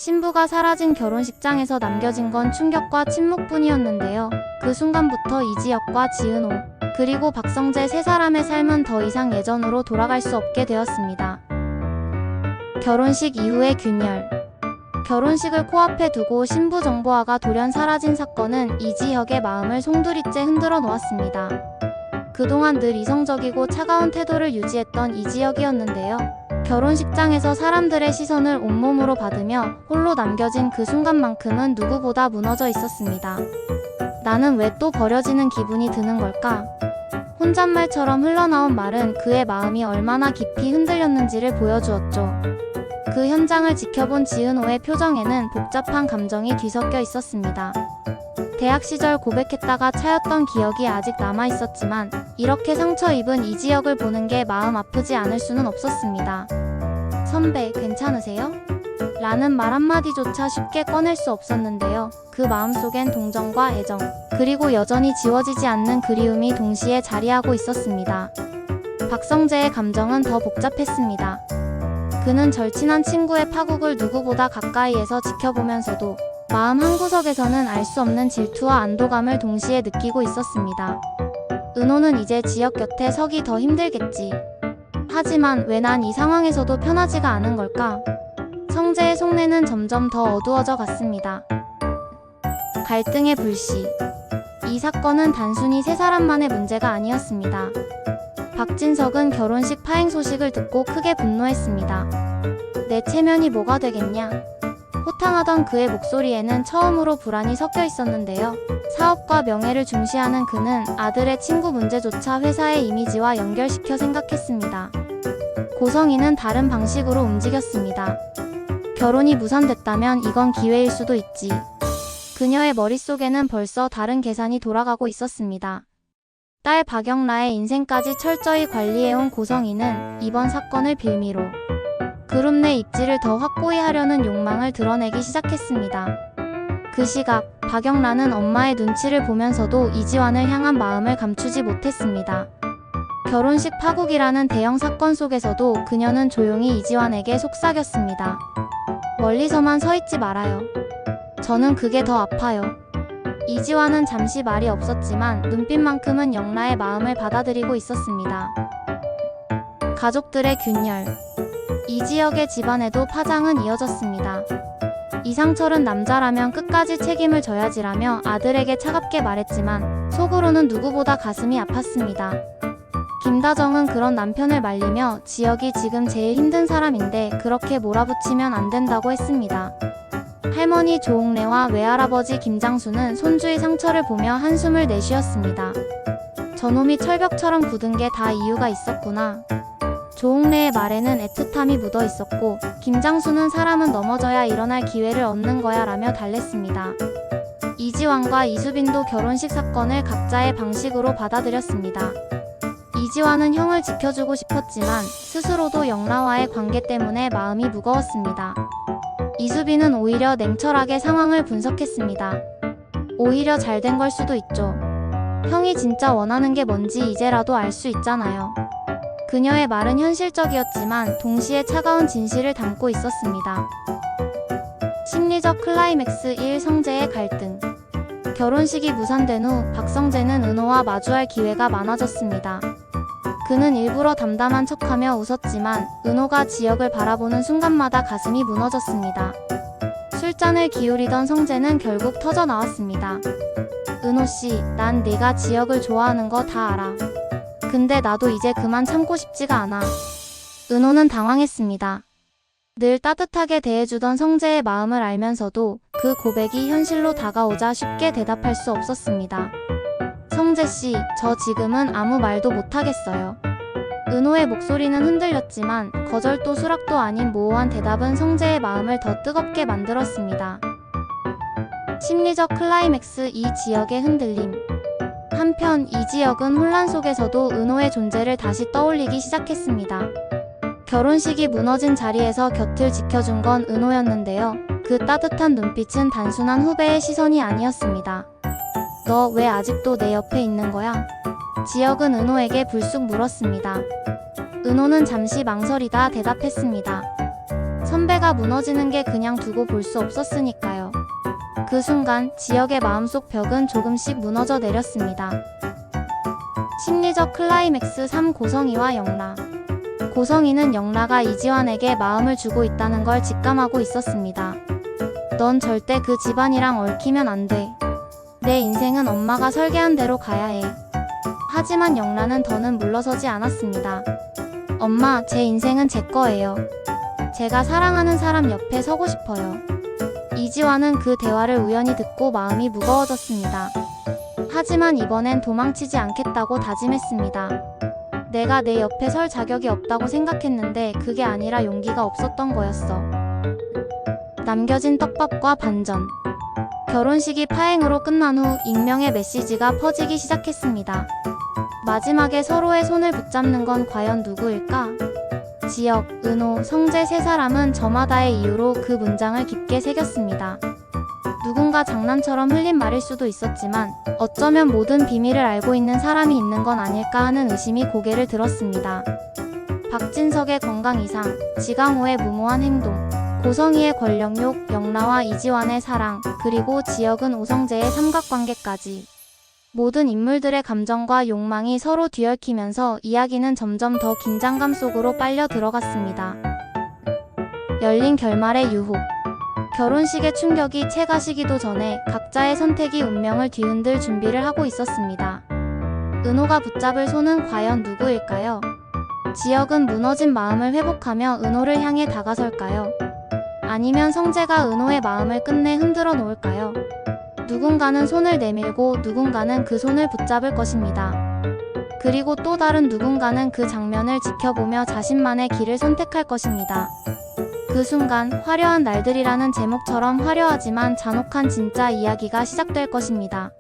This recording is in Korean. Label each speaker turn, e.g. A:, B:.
A: 신부가 사라진 결혼식장에서 남겨진 건 충격과 침묵뿐이었는데요. 그 순간부터 이지혁과 지은호, 그리고 박성재 세 사람의 삶은 더 이상 예전으로 돌아갈 수 없게 되었습니다. 결혼식 이후의 균열. 결혼식을 코앞에 두고 신부 정보아가 돌연 사라진 사건은 이지혁의 마음을 송두리째 흔들어 놓았습니다. 그동안 늘 이성적이고 차가운 태도를 유지했던 이지혁이었는데요. 결혼식장에서 사람들의 시선을 온몸으로 받으며 홀로 남겨진 그 순간만큼은 누구보다 무너져 있었습니다. 나는 왜 또 버려지는 기분이 드는 걸까? 혼잣말처럼 흘러나온 말은 그의 마음이 얼마나 깊이 흔들렸는지를 보여주었죠. 그 현장을 지켜본 지은호의 표정에는 복잡한 감정이 뒤섞여 있었습니다. 대학 시절 고백했다가 차였던 기억이 아직 남아있었지만 이렇게 상처 입은 이지혁을 보는 게 마음 아프지 않을 수는 없었습니다. 선배, 괜찮으세요? 라는 말 한마디조차 쉽게 꺼낼 수 없었는데요. 그 마음속엔 동정과 애정, 그리고 여전히 지워지지 않는 그리움이 동시에 자리하고 있었습니다. 박성재의 감정은 더 복잡했습니다. 그는 절친한 친구의 파국을 누구보다 가까이에서 지켜보면서도 마음 한구석에서는 알 수 없는 질투와 안도감을 동시에 느끼고 있었습니다. 은호는 이제 지혁 곁에 서기 더 힘들겠지. 하지만 왜 난 이 상황에서도 편하지가 않은 걸까? 성재의 속내는 점점 더 어두워져 갔습니다. 갈등의 불씨. 이 사건은 단순히 세 사람만의 문제가 아니었습니다. 박진석은 결혼식 파행 소식을 듣고 크게 분노했습니다. 내 체면이 뭐가 되겠냐? 호탕하던 그의 목소리에는 처음으로 불안이 섞여 있었는데요. 사업과 명예를 중시하는 그는 아들의 친구 문제조차 회사의 이미지와 연결시켜 생각했습니다. 고성이는 다른 방식으로 움직였습니다. 결혼이 무산됐다면 이건 기회일 수도 있지. 그녀의 머릿속에는 벌써 다른 계산이 돌아가고 있었습니다. 딸 박영라의 인생까지 철저히 관리해온 고성이는 이번 사건을 빌미로 그룹 내 입지를 더 확고히 하려는 욕망을 드러내기 시작했습니다. 그 시각, 박영라는 엄마의 눈치를 보면서도 이지환을 향한 마음을 감추지 못했습니다. 결혼식 파국이라는 대형 사건 속에서도 그녀는 조용히 이지환에게 속삭였습니다. 멀리서만 서 있지 말아요. 저는 그게 더 아파요. 이지환은 잠시 말이 없었지만 눈빛만큼은 영라의 마음을 받아들이고 있었습니다. 가족들의 균열. 이지혁의 집안에도 파장은 이어졌습니다. 이상철은 남자라면 끝까지 책임을 져야지라며 아들에게 차갑게 말했지만 속으로는 누구보다 가슴이 아팠습니다. 김다정은 그런 남편을 말리며 지혁이 지금 제일 힘든 사람인데 그렇게 몰아붙이면 안 된다고 했습니다. 할머니 조옥래와 외할아버지 김장수는 손주의 상처를 보며 한숨을 내쉬었습니다. 저놈이 철벽처럼 굳은 게 다 이유가 있었구나. 조옥래의 말에는 애틋함이 묻어 있었고 김장수는 사람은 넘어져야 일어날 기회를 얻는 거야 라며 달랬습니다. 이지환과 이수빈도 결혼식 사건을 각자의 방식으로 받아들였습니다. 이지환은 형을 지켜주고 싶었지만 스스로도 영라와의 관계 때문에 마음이 무거웠습니다. 이수빈은 오히려 냉철하게 상황을 분석했습니다. 오히려 잘된 걸 수도 있죠. 형이 진짜 원하는 게 뭔지 이제라도 알 수 있잖아요. 그녀의 말은 현실적이었지만 동시에 차가운 진실을 담고 있었습니다. 심리적 클라이맥스 1. 성재의 갈등. 결혼식이 무산된 후 박성재는 은호와 마주할 기회가 많아졌습니다. 그는 일부러 담담한 척하며 웃었지만 은호가 지혁을 바라보는 순간마다 가슴이 무너졌습니다. 술잔을 기울이던 성재는 결국 터져나왔습니다. 은호씨, 난 네가 지혁을 좋아하는 거 다 알아. 근데 나도 이제 그만 참고 싶지가 않아. 은호는 당황했습니다. 늘 따뜻하게 대해주던 성재의 마음을 알면서도 그 고백이 현실로 다가오자 쉽게 대답할 수 없었습니다. 성재씨, 저 지금은 아무 말도 못하겠어요. 은호의 목소리는 흔들렸지만 거절도 수락도 아닌 모호한 대답은 성재의 마음을 더 뜨겁게 만들었습니다. 심리적 클라이맥스 2. 지혁의 흔들림. 한편 이지혁은 혼란 속에서도 은호의 존재를 다시 떠올리기 시작했습니다. 결혼식이 무너진 자리에서 곁을 지켜준 건 은호였는데요. 그 따뜻한 눈빛은 단순한 후배의 시선이 아니었습니다. 너 왜 아직도 내 옆에 있는 거야? 지혁은 은호에게 불쑥 물었습니다. 은호는 잠시 망설이다 대답했습니다. 선배가 무너지는 게 그냥 두고 볼 수 없었으니까요. 그 순간 지역의 마음속 벽은 조금씩 무너져 내렸습니다. 심리적 클라이맥스 3. 고성이와 영라. 고성이는 영라가 이지환에게 마음을 주고 있다는 걸 직감하고 있었습니다. 넌 절대 그 집안이랑 얽히면 안 돼. 내 인생은 엄마가 설계한 대로 가야 해. 하지만 영라는 더는 물러서지 않았습니다. 엄마, 제 인생은 제 거예요. 제가 사랑하는 사람 옆에 서고 싶어요. 이지환은 그 대화를 우연히 듣고 마음이 무거워졌습니다. 하지만 이번엔 도망치지 않겠다고 다짐했습니다. 내가 내 옆에 설 자격이 없다고 생각했는데 그게 아니라 용기가 없었던 거였어. 남겨진 떡밥과 반전. 결혼식이 파행으로 끝난 후 익명의 메시지가 퍼지기 시작했습니다. 마지막에 서로의 손을 붙잡는 건 과연 누구일까? 지역, 은호, 성재 세 사람은 저마다의 이유로 그 문장을 깊게 새겼습니다. 누군가 장난처럼 흘린 말일 수도 있었지만 어쩌면 모든 비밀을 알고 있는 사람이 있는 건 아닐까 하는 의심이 고개를 들었습니다. 박진석의 건강 이상, 지강호의 무모한 행동, 고성이의 권력욕, 영라와 이지환의 사랑, 그리고 지역은 오성재의 삼각관계까지. 모든 인물들의 감정과 욕망이 서로 뒤얽히면서 이야기는 점점 더 긴장감 속으로 빨려 들어갔습니다. 열린 결말의 유혹. 결혼식의 충격이 채 가시기도 전에 각자의 선택이 운명을 뒤흔들 준비를 하고 있었습니다. 은호가 붙잡을 손은 과연 누구일까요? 지역은 무너진 마음을 회복하며 은호를 향해 다가설까요? 아니면 성재가 은호의 마음을 끝내 흔들어 놓을까요? 누군가는 손을 내밀고 누군가는 그 손을 붙잡을 것입니다. 그리고 또 다른 누군가는 그 장면을 지켜보며 자신만의 길을 선택할 것입니다. 그 순간 화려한 날들이라는 제목처럼 화려하지만 잔혹한 진짜 이야기가 시작될 것입니다.